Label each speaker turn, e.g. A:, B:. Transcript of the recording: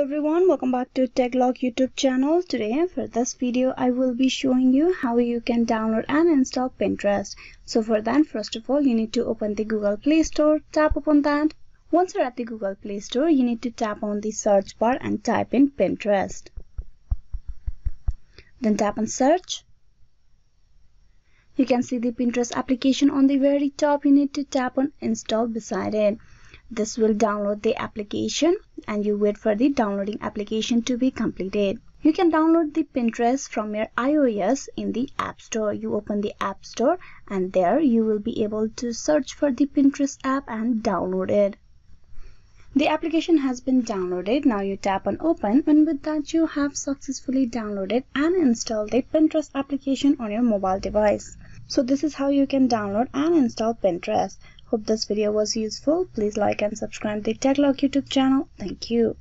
A: everyone, welcome back to TechLog YouTube channel. Today for this video I will be showing you how you can download and install Pinterest. So for that, first of all, you need to open the Google Play Store, tap upon that. Once you're at the Google Play Store, you need to tap on the search bar and type in Pinterest. Then tap on search. You can see the Pinterest application on the very top. You need to tap on install beside it. This will download the application and you wait for the downloading application to be completed. You can download the Pinterest from your iOS in the App Store. You open the App Store and there you will be able to search for the Pinterest app and download it. The application has been downloaded. Now you tap on open, and with that you have successfully downloaded and installed the Pinterest application on your mobile device. So this is how you can download and install Pinterest. Hope this video was useful. Please like and subscribe the TechLog YouTube channel. Thank you.